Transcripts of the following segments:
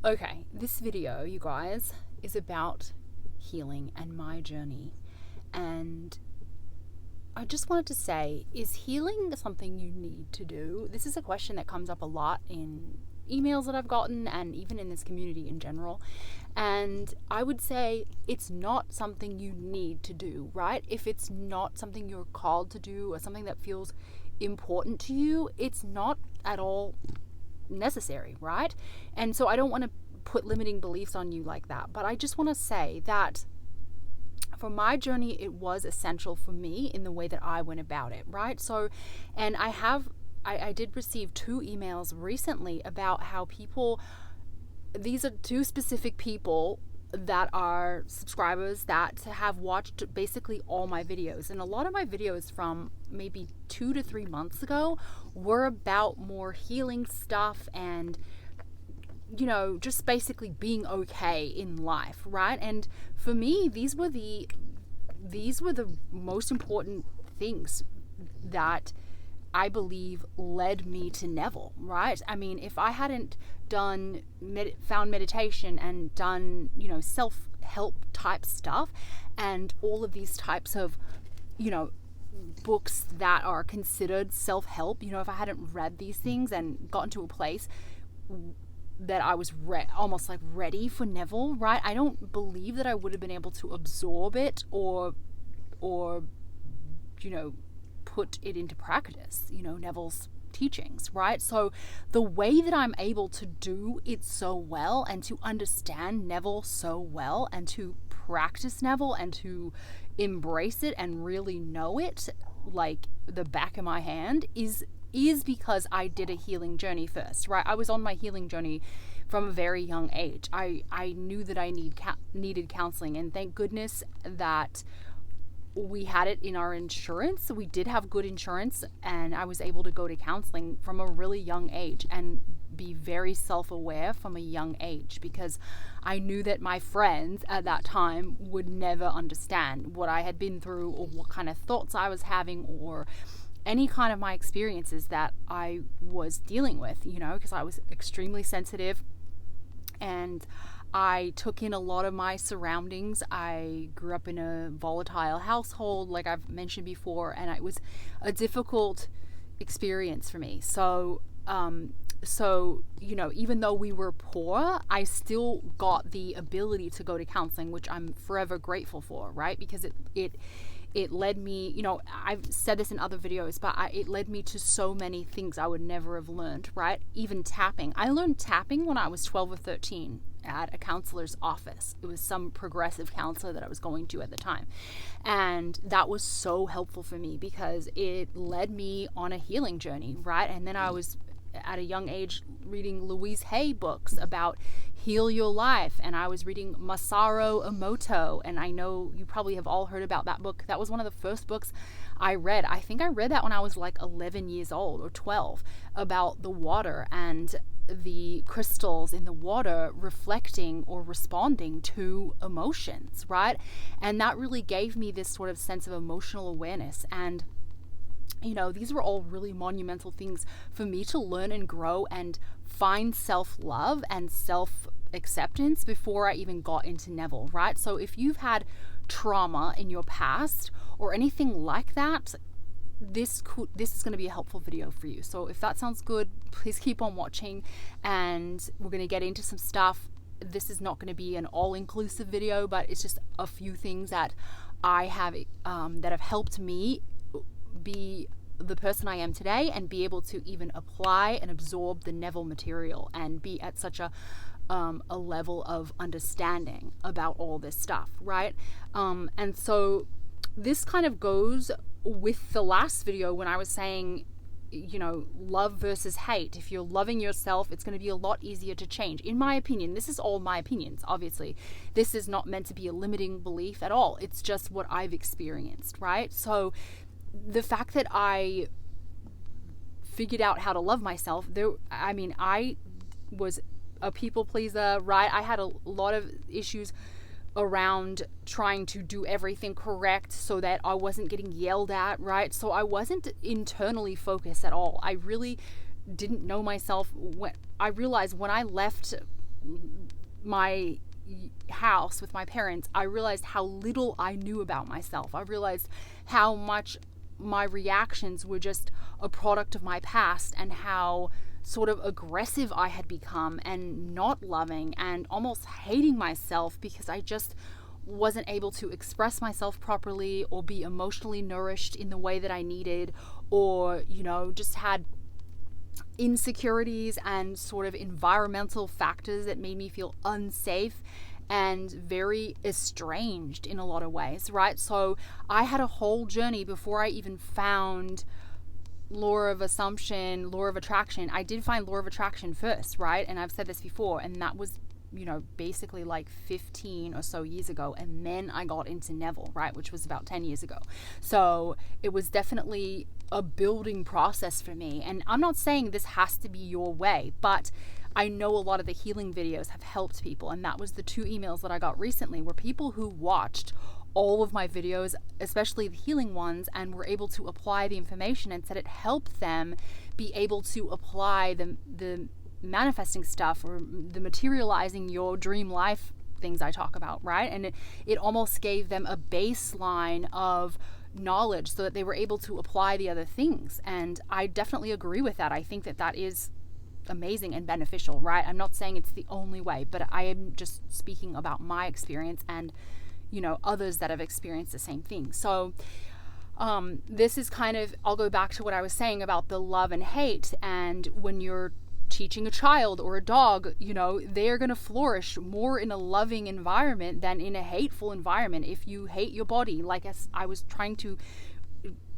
Okay, this video, you guys, is about healing and my journey. And I just wanted to say, is healing something you need to do? This is a question that comes up a lot in emails that I've gotten and even in this community in general. And I would say it's not something you need to do, right? If it's not something you're called to do or something that feels important to you, it's not at all necessary, right? And so I don't want to put limiting beliefs on you like that, but I just want to say that for my journey, it was essential for me in the way that I went about it, right? So, and I did receive 2 emails recently about how these are 2 specific people that are subscribers that have watched basically all my videos. And a lot of my videos from maybe 2 to 3 months ago were about more healing stuff and, just basically being okay in life, right? And for me, these were the most important things that I believe led me to Neville, right? I mean, if I hadn't found meditation and done, self-help type stuff and all of these types of, books that are considered self-help, if I hadn't read these things and gotten to a place that I was almost like ready for Neville, right? I don't believe that I would have been able to absorb it or put it into practice, Neville's teachings, right? So the way that I'm able to do it so well and to understand Neville so well and to practice Neville and to embrace it and really know it like the back of my hand is because I did a healing journey first, right? I was on my healing journey from a very young age. I knew that I needed counseling, and thank goodness that we had it in our insurance. We did have good insurance, and I was able to go to counseling from a really young age and be very self-aware from a young age, because I knew that my friends at that time would never understand what I had been through or what kind of thoughts I was having or any kind of my experiences that I was dealing with, because I was extremely sensitive and I took in a lot of my surroundings. I grew up in a volatile household, like I've mentioned before, and it was a difficult experience for me. So, even though we were poor, I still got the ability to go to counseling, which I'm forever grateful for, right? Because it led me, I've said this in other videos, but it led me to so many things I would never have learned, right? Even tapping. I learned tapping when I was 12 or 13 at a counselor's office. It was some progressive counselor that I was going to at the time. And that was so helpful for me because it led me on a healing journey, right? And then I was at a young age reading Louise Hay books about heal your life, and I was reading Masaru Emoto, and I know you probably have all heard about that book. That was one of the first books I read. I think I read that when I was like 11 years old or 12, about the water and the crystals in the water reflecting or responding to emotions, right? And that really gave me this sort of sense of emotional awareness. And these were all really monumental things for me to learn and grow and find self-love and self-acceptance before I even got into Neville, right? So if you've had trauma in your past or anything like that, this is going to be a helpful video for you. So if that sounds good, please keep on watching, and we're going to get into some stuff. This is not going to be an all-inclusive video, but it's just a few things that I have that have helped me be the person I am today and be able to even apply and absorb the Neville material and be at such a level of understanding about all this stuff, right? And so this kind of goes with the last video when I was saying, love versus hate. If you're loving yourself, it's going to be a lot easier to change. In my opinion, this is all my opinions, obviously. This is not meant to be a limiting belief at all. It's just what I've experienced, right? So the fact that I figured out how to love myself, I was a people pleaser, right? I had a lot of issues around trying to do everything correct so that I wasn't getting yelled at, right? So I wasn't internally focused at all. I really didn't know myself. When I realized when I left my house with my parents, I realized how little I knew about myself. I realized how much my reactions were just a product of my past, and how sort of aggressive I had become, and not loving, and almost hating myself because I just wasn't able to express myself properly, or be emotionally nourished in the way that I needed, or, you know, just had insecurities and sort of environmental factors that made me feel unsafe and very estranged in a lot of ways, right? So I had a whole journey before I even found law of assumption, law of attraction. I did find law of attraction first, right? And I've said this before, and that was, you know, basically like 15 or so years ago. And then I got into Neville, right, which was about 10 years ago. So it was definitely a building process for me. And I'm not saying this has to be your way, but I know a lot of the healing videos have helped people. And that was the 2 emails that I got recently, were people who watched all of my videos, especially the healing ones, and were able to apply the information, and said it helped them be able to apply the manifesting stuff, or the materializing your dream life things I talk about, right? And it almost gave them a baseline of knowledge so that they were able to apply the other things. And I definitely agree with that. I think that that is amazing and beneficial, right? I'm not saying it's the only way, but I am just speaking about my experience, and, you know, others that have experienced the same thing. So this is kind of, I'll go back to what I was saying about the love and hate. And when you're teaching a child or a dog, you know, they're going to flourish more in a loving environment than in a hateful environment. If you hate your body, like I was trying to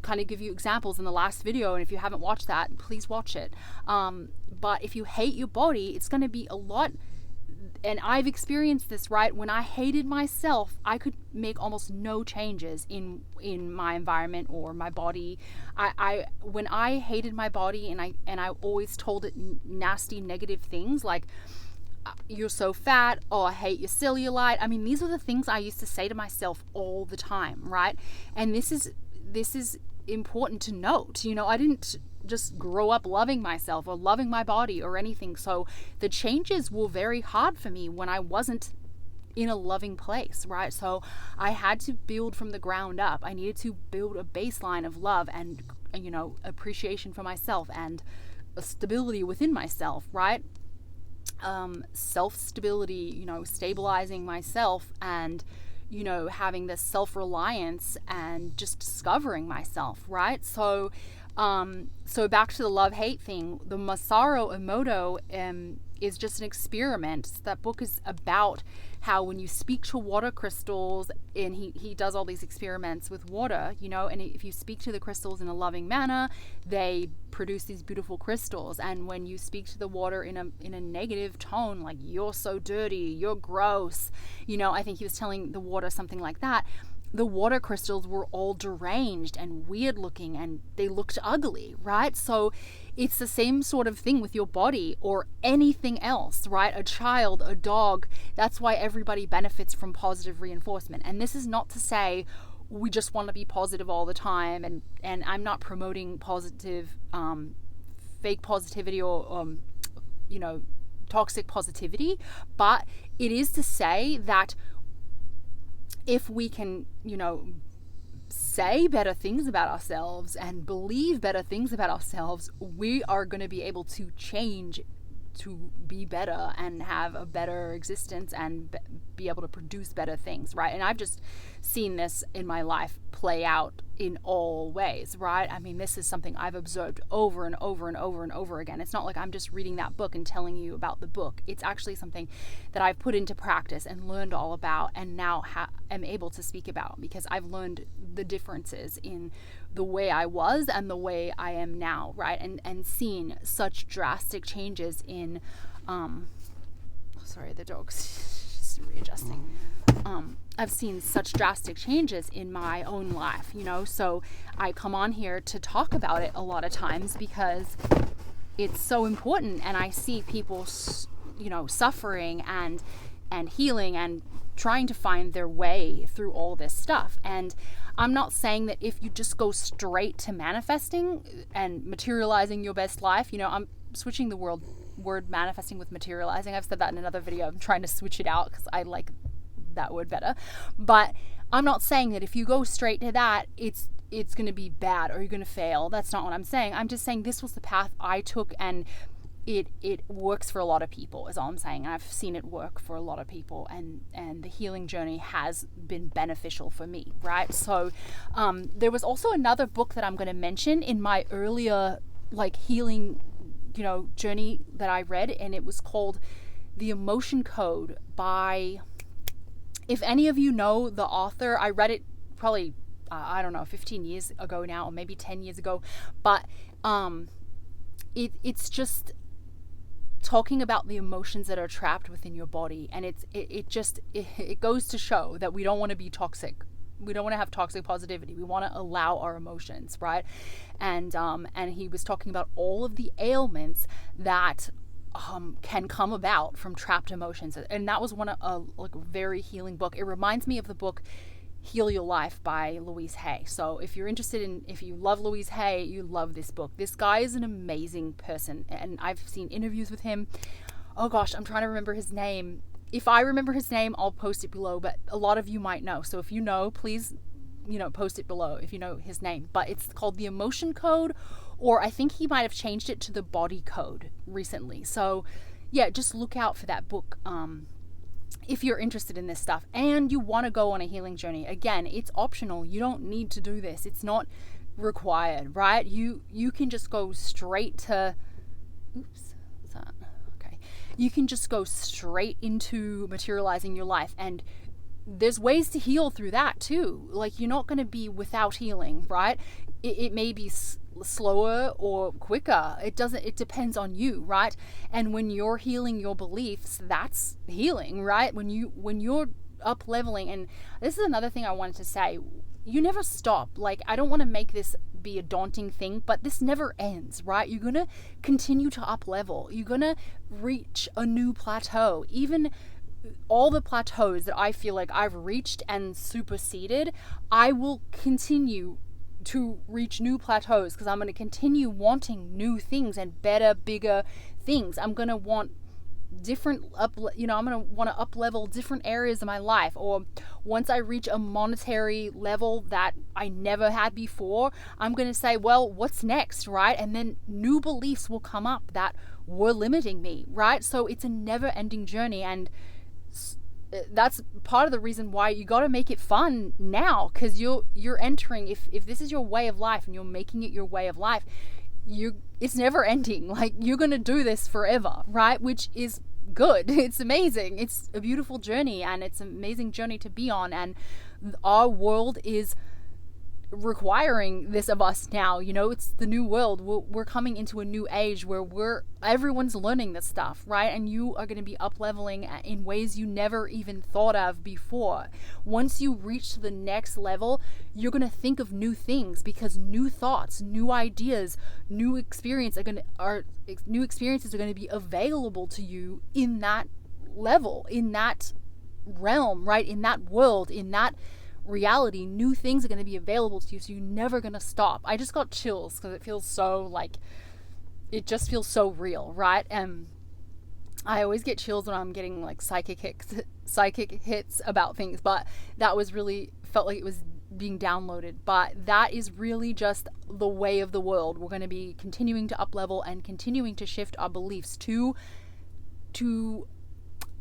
kind of give you examples in the last video, and if you haven't watched that, please watch it. But if you hate your body, it's going to be a lot. And I've experienced this, right? When I hated myself, I could make almost no changes in my environment or my body. When I hated my body, and I always told it nasty, negative things like, you're so fat, oh, I hate your cellulite. I mean, these are the things I used to say to myself all the time, right? And this is important to note. You know, I didn't just grow up loving myself or loving my body or anything. So the changes were very hard for me when I wasn't in a loving place, right? So I had to build from the ground up. I needed to build a baseline of love and, you know, appreciation for myself, and a stability within myself, right? Self-stability, you know, stabilizing myself, and, you know, having this self-reliance, and just discovering myself, right? So back to the love-hate thing, the Masaru Emoto is just an experiment. That book is about how when you speak to water crystals, and he does all these experiments with water, you know, and if you speak to the crystals in a loving manner, they produce these beautiful crystals. And when you speak to the water in a negative tone, like, you're so dirty, you're gross, you know, I think he was telling the water something like that, the water crystals were all deranged and weird looking, and they looked ugly, right? So it's the same sort of thing with your body or anything else, right? A child, a dog. That's why everybody benefits from positive reinforcement. And this is not to say we just want to be positive all the time, and I'm not promoting positive, fake positivity or you know, toxic positivity, but it is to say that if we can, you know, say better things about ourselves and believe better things about ourselves, we are going to be able to change to be better and have a better existence and be able to produce better things, right? And I've just seen this in my life play out in all ways, right? I mean, this is something I've observed over and over and over and over again. It's not like I'm just reading that book and telling you about the book. It's actually something that I've put into practice and learned all about, and now am able to speak about, because I've learned the differences in the way I was and the way I am now, right? And seen such drastic changes in sorry, the dog's just readjusting. I've seen such drastic changes in my own life, you know, so I come on here to talk about it a lot of times because it's so important, and I see people, you know, suffering and healing and trying to find their way through all this stuff. And I'm not saying that if you just go straight to manifesting and materializing your best life, you know, I'm switching the word word manifesting with materializing. I've said that in another video. I'm trying to switch it out because I like that word better. But I'm not saying that if you go straight to that, it's going to be bad or you're going to fail. That's not what I'm saying. I'm just saying this was the path I took, and it works for a lot of people, is all I'm saying. I've seen it work for a lot of people, and the healing journey has been beneficial for me, right? So there was also another book that I'm going to mention in my earlier like healing, journey that I read, and it was called The Emotion Code by, if any of you know the author, I read it probably, 15 years ago now, or maybe 10 years ago, but it's just talking about the emotions that are trapped within your body, and it goes to show that we don't want to be toxic. We don't want to have toxic positivity. We want to allow our emotions, right? And he was talking about all of the ailments that can come about from trapped emotions, and that was a very healing book. It reminds me of the book Heal Your Life by Louise Hay. So if you love Louise Hay, you love this book. This guy is an amazing person, and I've seen interviews with him. Oh gosh, I'm trying to remember his name. If I remember his name, I'll post it below, but a lot of you might know. So if you know, please, post it below if you know his name. But it's called The Emotion Code, or I think he might have changed it to The Body Code recently. So yeah, just look out for that book if you're interested in this stuff and you want to go on a healing journey. Again, it's optional. You don't need to do this. It's not required, right? You can just go straight to, you can just go straight into materializing your life, and there's ways to heal through that too. Like, you're not going to be without healing, right? It may be slower or quicker. It depends on you, right? And when you're healing your beliefs, that's healing, right? When you're up leveling, and this is another thing I wanted to say, you never stop. Like, I don't want to make this be a daunting thing, but this never ends, right? You're going to continue to up level. You're going to reach a new plateau. Even all the plateaus that I feel like I've reached and superseded, I will continue to reach new plateaus because I'm going to continue wanting new things and better, bigger things. I'm going to want different I'm going to want to up level different areas of my life, or once I reach a monetary level that I never had before, I'm going to say, well, what's next, right? And then new beliefs will come up that were limiting me, right? So it's a never ending journey, and that's part of the reason why you got to make it fun now, because you're entering, if this is your way of life and you're making it your way of life, it's never ending. Like, you're going to do this forever, right? Which is good. It's amazing. It's a beautiful journey, and it's an amazing journey to be on, and our world is requiring this of us now. It's the new world. We're coming into a new age where everyone's learning this stuff, right? And you are going to be up leveling in ways you never even thought of before. Once you reach the next level, you're going to think of new things, because new thoughts, new ideas, new experiences are going to be available to you in that level, in that realm, right? In that world, in that reality. New things are going to be available to you, so you're never going to stop. I just got chills because it feels so it just feels so real, right? And I always get chills when I'm getting like psychic hits about things, but that was really felt like it was being downloaded. But that is really just the way of the world. We're going to be continuing to up level and continuing to shift our beliefs to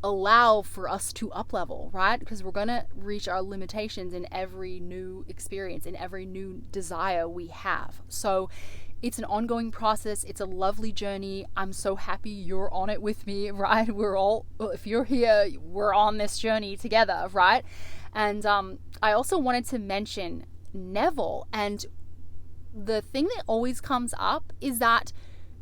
allow for us to up level, right? Because we're going to reach our limitations in every new experience, in every new desire we have. So it's an ongoing process. It's a lovely journey. I'm so happy you're on it with me, right? If you're here, we're on this journey together, right? And I also wanted to mention Neville. And the thing that always comes up is that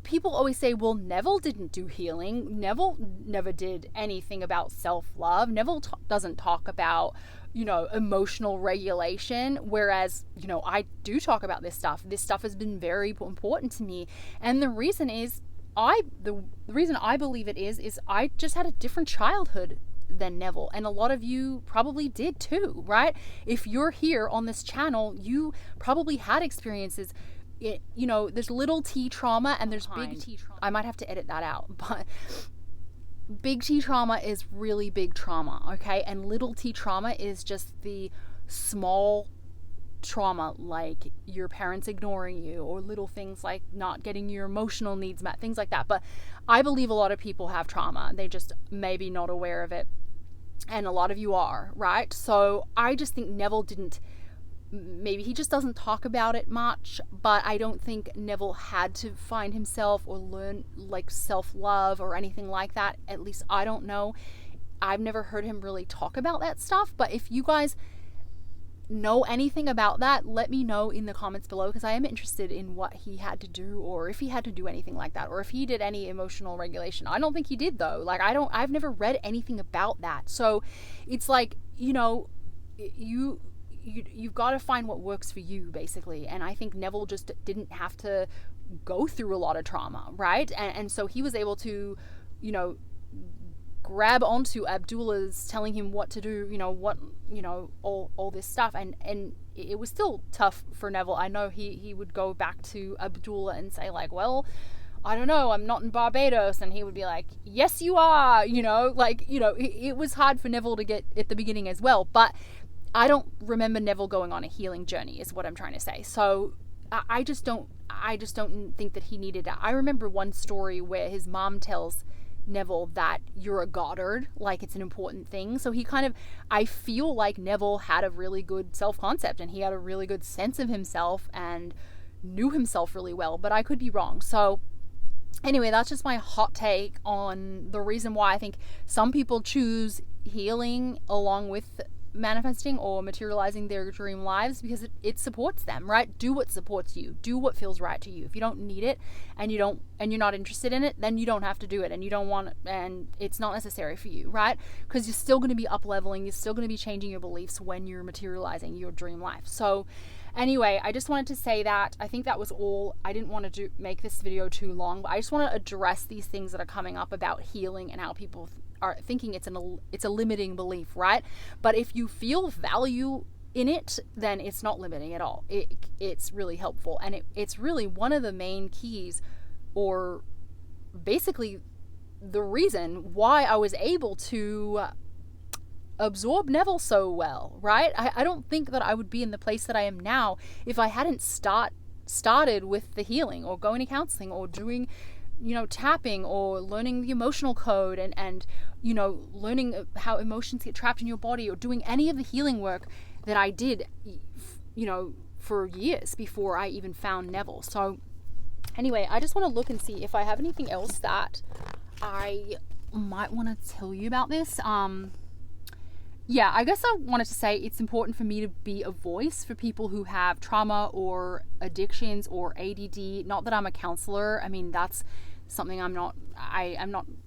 people always say, well, Neville didn't do healing. Neville never did anything about self-love. Neville doesn't talk about, emotional regulation. Whereas, I do talk about this stuff. This stuff has been very important to me. And the reason is, the reason I believe it is I just had a different childhood than Neville. And a lot of you probably did too, right? If you're here on this channel, you probably had experiences there's little T trauma and there's big T trauma. I might have to edit that out, but big T trauma is really big trauma, okay? And little T trauma is just the small trauma, like your parents ignoring you, or little things like not getting your emotional needs met, things like that. But I believe a lot of people have trauma. They just maybe not aware of it. And a lot of you are, right? So I just think Neville maybe he just doesn't talk about it much, but I don't think Neville had to find himself or learn like self-love or anything like that. At least I don't know. I've never heard him really talk about that stuff. But if you guys know anything about that, let me know in the comments below, because I am interested in what he had to do, or if he had to do anything like that, or if he did any emotional regulation. I don't think he did, though. Like, I've never read anything about that. So it's like, you've got to find what works for you, basically. And I think Neville just didn't have to go through a lot of trauma, right? And so he was able to, grab onto Abdullah's telling him what to do, all this stuff. And it was still tough for Neville. I know he would go back to Abdullah and say like, well, I don't know, I'm not in Barbados. And he would be like, yes, you are, it was hard for Neville to get at the beginning as well. But I don't remember Neville going on a healing journey, is what I'm trying to say. So I just don't think that he needed that. I remember one story where his mom tells Neville that you're a Goddard, like it's an important thing. So I feel like Neville had a really good self-concept, and he had a really good sense of himself and knew himself really well, but I could be wrong. So anyway, that's just my hot take on the reason why I think some people choose healing along with manifesting or materializing their dream lives, because it supports them, right? Do what supports you. Do what feels right to you. If you don't need it and you're not interested in it, then you don't have to do it, and you don't want, and it's not necessary for you, right? Because you're still going to be up leveling, you're still going to be changing your beliefs when you're materializing your dream life. So anyway, I just wanted to say that. I think that was all. I didn't want to make this video too long, but I just want to address these things that are coming up about healing and how people are thinking it's a limiting belief, right? But if you feel value in it, then it's not limiting at all. It's really helpful, and it's really one of the main keys, or basically the reason why I was able to absorb Neville so well, right? I don't think that I would be in the place that I am now if I hadn't started with the healing, or going to counseling, or doing tapping, or learning the emotional code, and learning how emotions get trapped in your body, or doing any of the healing work that I did, for years before I even found Neville. So anyway, I just want to look and see if I have anything else that I might want to tell you about this. I guess I wanted to say it's important for me to be a voice for people who have trauma or addictions or ADD. Not that I'm a counselor. I mean, that's something I'm not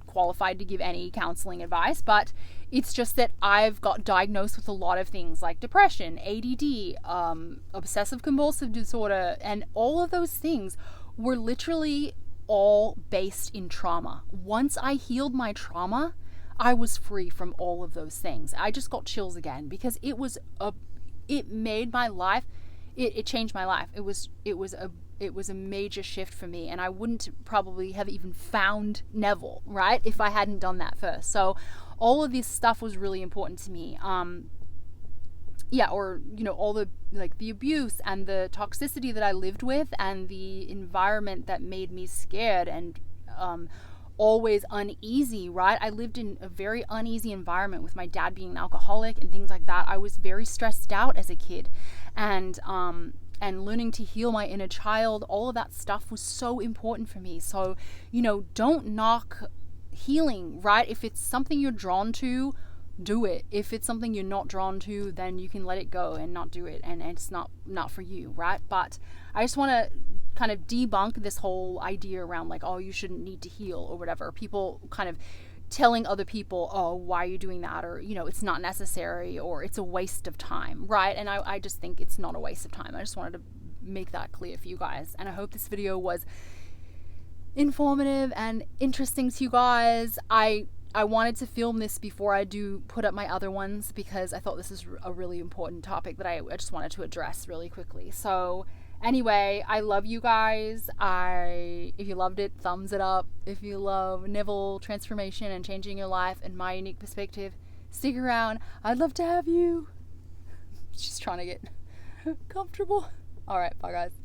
qualified to give any counseling advice, but it's just that I've got diagnosed with a lot of things like depression, ADD, obsessive compulsive disorder, and all of those things were literally all based in trauma. Once I healed my trauma, I was free from all of those things. I just got chills again, because it made my life, it changed my life. It was a major shift for me, and I wouldn't probably have even found Neville, right, if I hadn't done that first. So all of this stuff was really important to me. All the the abuse and the toxicity that I lived with, and the environment that made me scared and always uneasy, right? I lived in a very uneasy environment with my dad being an alcoholic and things like that. I was very stressed out as a kid, and learning to heal my inner child, all of that stuff was so important for me. So, don't knock healing, right? If it's something you're drawn to, do it. If it's something you're not drawn to, then you can let it go and not do it, and it's not for you, right? But I just want to kind of debunk this whole idea around like, oh, you shouldn't need to heal or whatever. People kind of telling other people, oh, why are you doing that? Or, it's not necessary, or it's a waste of time, right? And I just think it's not a waste of time. I just wanted to make that clear for you guys. And I hope this video was informative and interesting to you guys. I wanted to film this before I do put up my other ones, because I thought this is a really important topic that I just wanted to address really quickly. So Anyway, I love you guys. If you loved it, thumbs it up. If you love Neville transformation and changing your life and my unique perspective, stick around. I'd love to have you. She's trying to get comfortable. All right, bye guys.